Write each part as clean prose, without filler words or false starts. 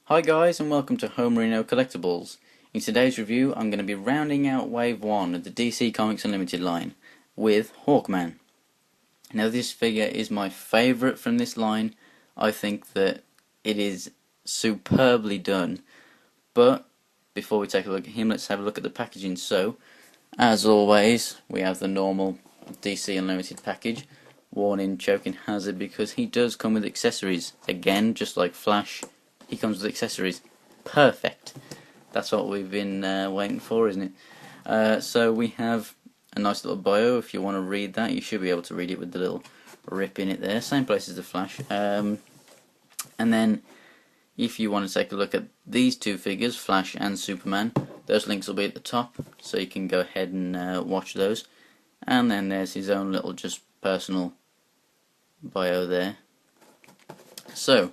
Hi guys and welcome to Homerino Collectibles. In today's review I'm going to be rounding out Wave 1 of the DC Comics Unlimited line with Hawkman. Now this figure is my favourite from this line. I think that it is superbly done, but before we take a look at him, let's have a look at the packaging. So, as always, we have the normal DC Unlimited package. Warning, choking hazard, because he does come with accessories. Again, just like Flash, he comes with accessories. Perfect. That's what we've been waiting for, isn't it? So we have a nice little bio. If you want to read that, you should be able to read it with the little rip in it there. Same place as the Flash. And then, if you want to take a look at these two figures, Flash and Superman, those links will be at the top, so you can go ahead and watch those. And then there's his own little just personal bio there. So,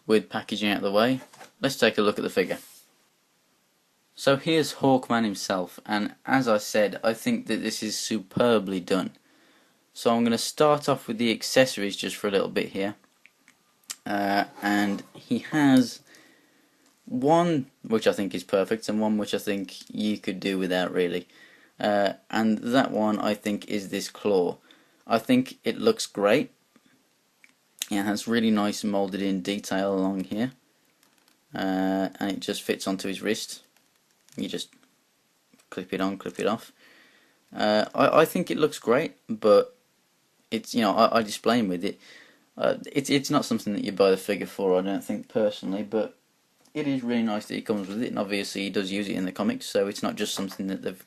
with packaging out of the way, let's take a look at the figure. So here's Hawkman himself, and as I said, I think that this is superbly done. So I'm going to start off with the accessories just for a little bit here. And he has one which I think is perfect and one which I think you could do without really. And that one I think is this claw. I think it looks great. It has really nice moulded in detail along here. And it just fits onto his wrist. You just clip it on, clip it off. I think it looks great, but it's, you know, I display him with it. It's not something that you buy the figure for, I don't think personally, but it is really nice that he comes with it, and obviously he does use it in the comics, so it's not just something that they've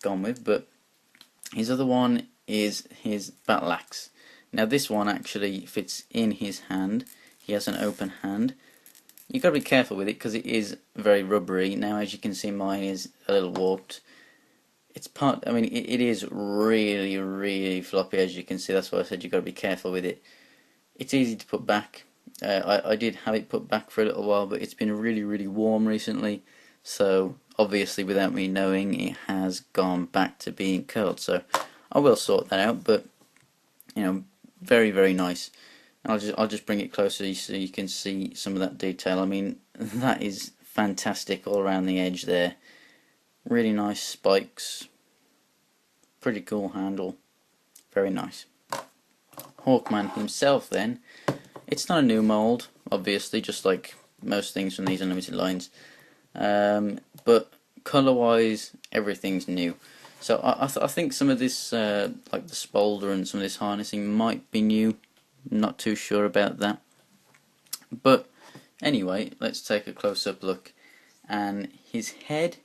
gone with. But his other one is his battle axe. Now this one actually fits in his hand. He has an open hand. You've got to be careful with it because it is very rubbery. Now as you can see, mine is a little warped. It's part, I mean, it is really floppy, as you can see. That's why I said you've got to be careful with it. It's easy to put back. I did have it put back for a little while, but it's been really warm recently, so obviously without me knowing it has gone back to being curled, so I will sort that out. But you know, very nice. I'll just bring it closer so you can see some of that detail. I mean, that is fantastic all around the edge there. Really nice spikes, pretty cool handle, very nice. Hawkman himself then, it's not a new mould, obviously, just like most things from these Unlimited lines, but colour wise everything's new. So I think some of this, like the spolder and some of this harnessing might be new, not too sure about that. But anyway, let's take a close-up look. And his head,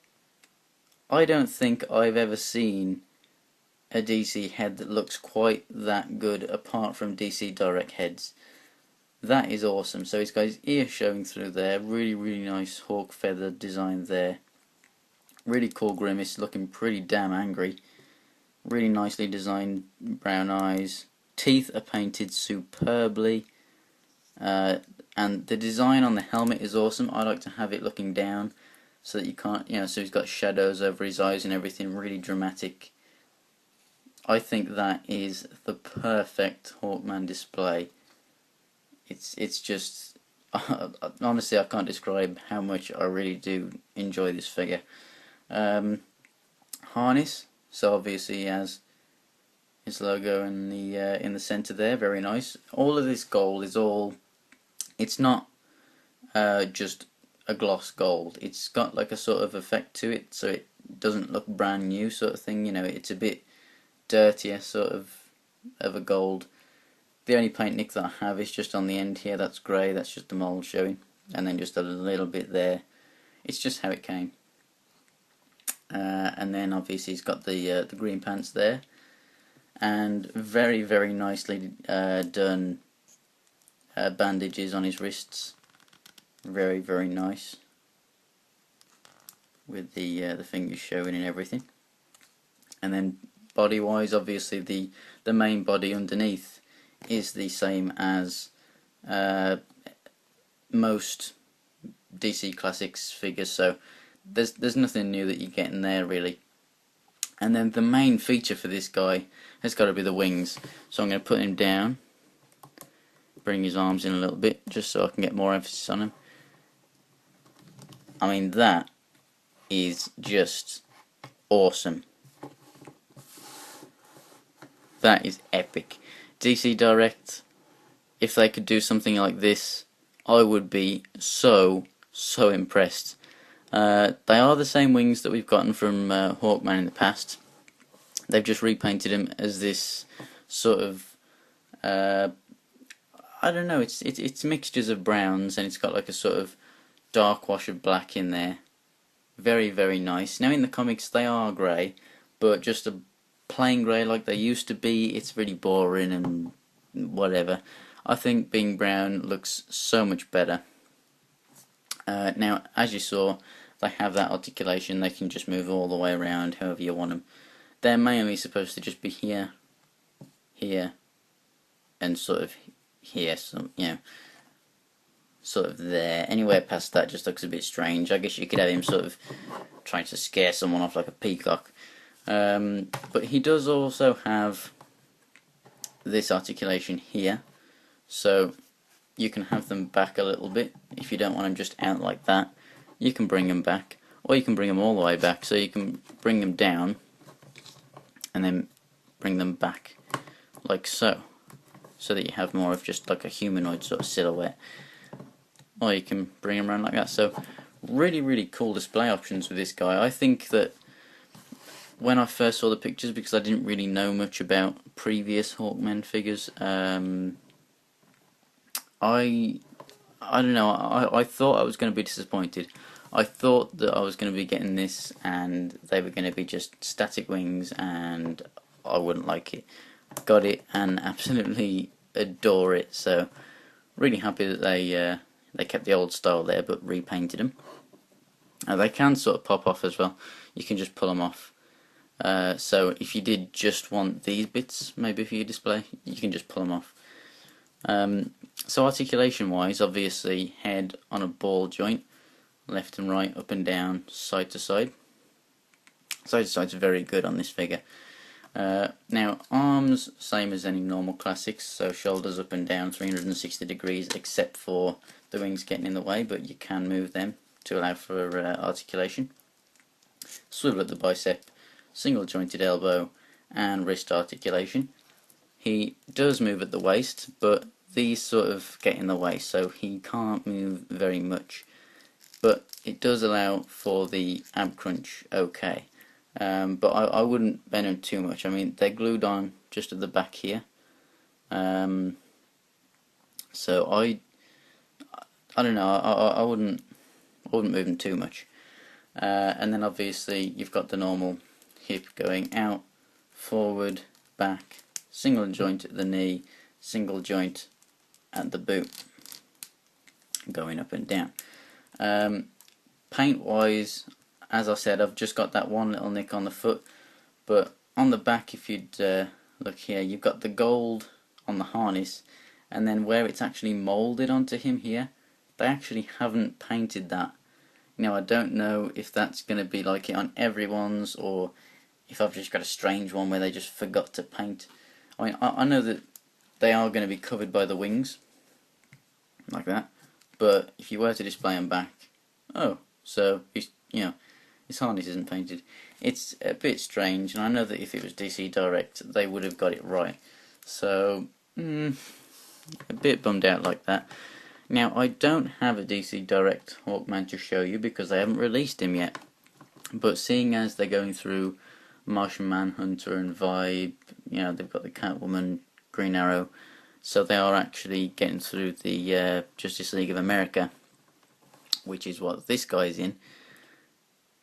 I don't think I've ever seen a DC head that looks quite that good apart from DC Direct heads. That is awesome. So he's got his ear showing through there, really nice hawk feather design there. Really cool grimace, looking pretty damn angry. Really nicely designed brown eyes. Teeth are painted superbly. And the design on the helmet is awesome. I like to have it looking down so that you can't, you know, so he's got shadows over his eyes and everything, really dramatic. I think that is the perfect Hawkman display. It's just, honestly, I can't describe how much I really do enjoy this figure. Harness, so obviously he has his logo in the center there, very nice. All of this gold is all, it's not just a gloss gold. It's got like a sort of effect to it, so it doesn't look brand new sort of thing. You know, it's a bit dirtier sort of a gold. The only paint nick that I have is just on the end here. That's grey. That's just the mould showing, and then just a little bit there. It's just how it came. And then obviously he's got the green pants there, and very nicely done bandages on his wrists. Very nice, with the fingers showing and everything. And then body wise, obviously the main body underneath is the same as most DC Classics figures, so there's nothing new that you get in there really. And then the main feature for this guy has got to be the wings. So I'm going to put him down, bring his arms in a little bit just so I can get more emphasis on him. I mean, that is just awesome. That is epic. DC Direct, if they could do something like this, I would be so impressed. They are the same wings that we've gotten from Hawkman in the past. They've just repainted him as this sort of I don't know. It's mixtures of browns, and it's got like a sort of dark wash of black in there. Very nice. Now in the comics they are grey, but just a plain grey like they used to be. It's really boring and whatever. I think being brown looks so much better. Now, as you saw, they have that articulation. They can just move all the way around however you want them. They're mainly supposed to just be here, here, and sort of here, so, you know, sort of there. Anywhere past that just looks a bit strange. I guess you could have him sort of trying to scare someone off like a peacock. But he does also have this articulation here, so you can have them back a little bit. If you don't want them just out like that, you can bring them back, or you can bring them all the way back. So you can bring them down and then bring them back like so, so that you have more of just like a humanoid sort of silhouette. Or you can bring them around like that. So really cool display options with this guy. I think that when I first saw the pictures, because I didn't really know much about previous Hawkman figures, I don't know, I thought I was going to be disappointed. I thought that I was going to be getting this and they were going to be just static wings and I wouldn't like it. Got it and absolutely adore it, so really happy that they kept the old style there but repainted them. They can sort of pop off as well. You can just pull them off. So if you did just want these bits maybe for your display, you can just pull them off. So articulation wise, obviously head on a ball joint, left and right, up and down, side to side. Side to side's very good on this figure. Now arms, same as any normal classics, so shoulders up and down 360 degrees except for the wings getting in the way, but you can move them to allow for articulation. Swivel at the bicep, single jointed elbow and wrist articulation. He does move at the waist, but these sort of get in the way, so he can't move very much. But it does allow for the ab crunch okay. But I wouldn't bend them too much. I mean, they're glued on just at the back here. So I don't know, I wouldn't move them too much. And then obviously you've got the normal hip going out, forward, back, single joint at the knee, single joint at the boot, going up and down. Paint wise, as I said, I've just got that one little nick on the foot, but on the back, if you'd look here, you've got the gold on the harness, and then where it's actually moulded onto him here, they actually haven't painted that. Now I don't know if that's going to be like it on everyone's, or if I've just got a strange one where they just forgot to paint. I mean, I know that they are going to be covered by the wings, like that, but if you were to display them back, oh, so, you know, his harness isn't painted. It's a bit strange, and I know that if it was DC Direct, they would have got it right. So, a bit bummed out like that. Now, I don't have a DC Direct Hawkman to show you because they haven't released him yet. But seeing as they're going through Martian Manhunter and Vibe, you know, they've got the Catwoman, Green Arrow, so they are actually getting through the Justice League of America, which is what this guy's in.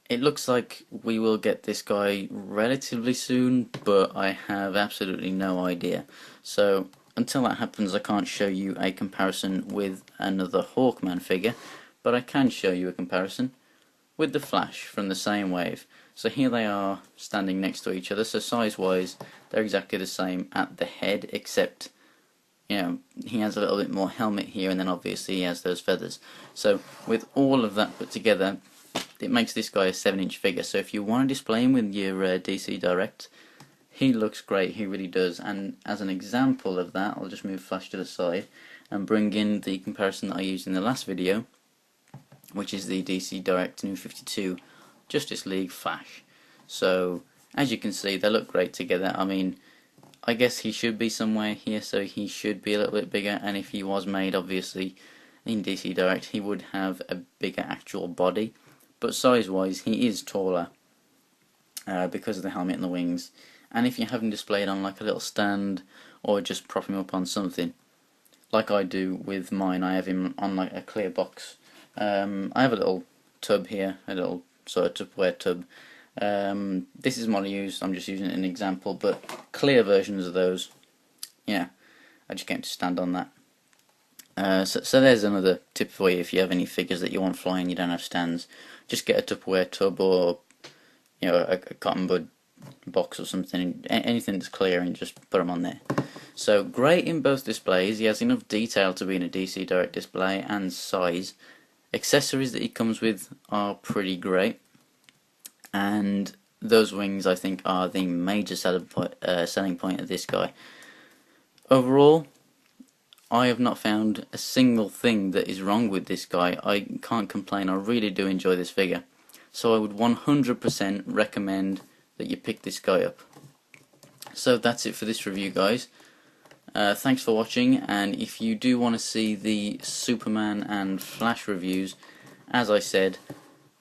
It looks like we will get this guy relatively soon, but I have absolutely no idea. So until that happens, I can't show you a comparison with another Hawkman figure, but I can show you a comparison with the Flash from the same wave. So here they are standing next to each other, so size wise they're exactly the same at the head, except, you know, he has a little bit more helmet here, and then obviously he has those feathers. So with all of that put together, it makes this guy a 7-inch figure. So if you want to display him with your DC Direct, he looks great, he really does. And as an example of that, I'll just move Flash to the side and bring in the comparison that I used in the last video which is the DC Direct New 52 Justice League Flash. So as you can see, they look great together. I mean, I guess he should be somewhere here, so he should be a little bit bigger, and if he was made obviously in DC Direct, he would have a bigger actual body, but size wise he is taller because of the helmet and the wings. And if you have him displayed on like a little stand, or just prop him up on something like I do with mine, I have him on like a clear box. I have a little tub here, a little sort of Tupperware tub. This is what I use, I'm just using it as an example, but clear versions of those, yeah, I just came to stand on that. So there's another tip for you if you have any figures that you want flying, you don't have stands. Just get a Tupperware tub, or you know, a cotton bud box or something, anything that's clear, and just put them on there. So great in both displays. He has enough detail to be in a DC Direct display, and size. Accessories that he comes with are pretty great, and those wings I think are the major selling point of this guy. Overall, I have not found a single thing that is wrong with this guy. I can't complain. I really do enjoy this figure. So I would 100% recommend that you pick this guy up. So that's it for this review, guys. Thanks for watching, and if you do want to see the Superman and Flash reviews, as I said,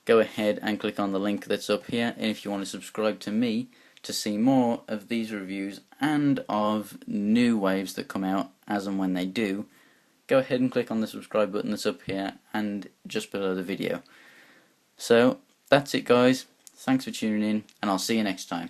go ahead and click on the link that's up here, and if you want to subscribe to me to see more of these reviews and of new waves that come out as and when they do, go ahead and click on the subscribe button that's up here and just below the video. So that's it, guys. Thanks for tuning in, and I'll see you next time.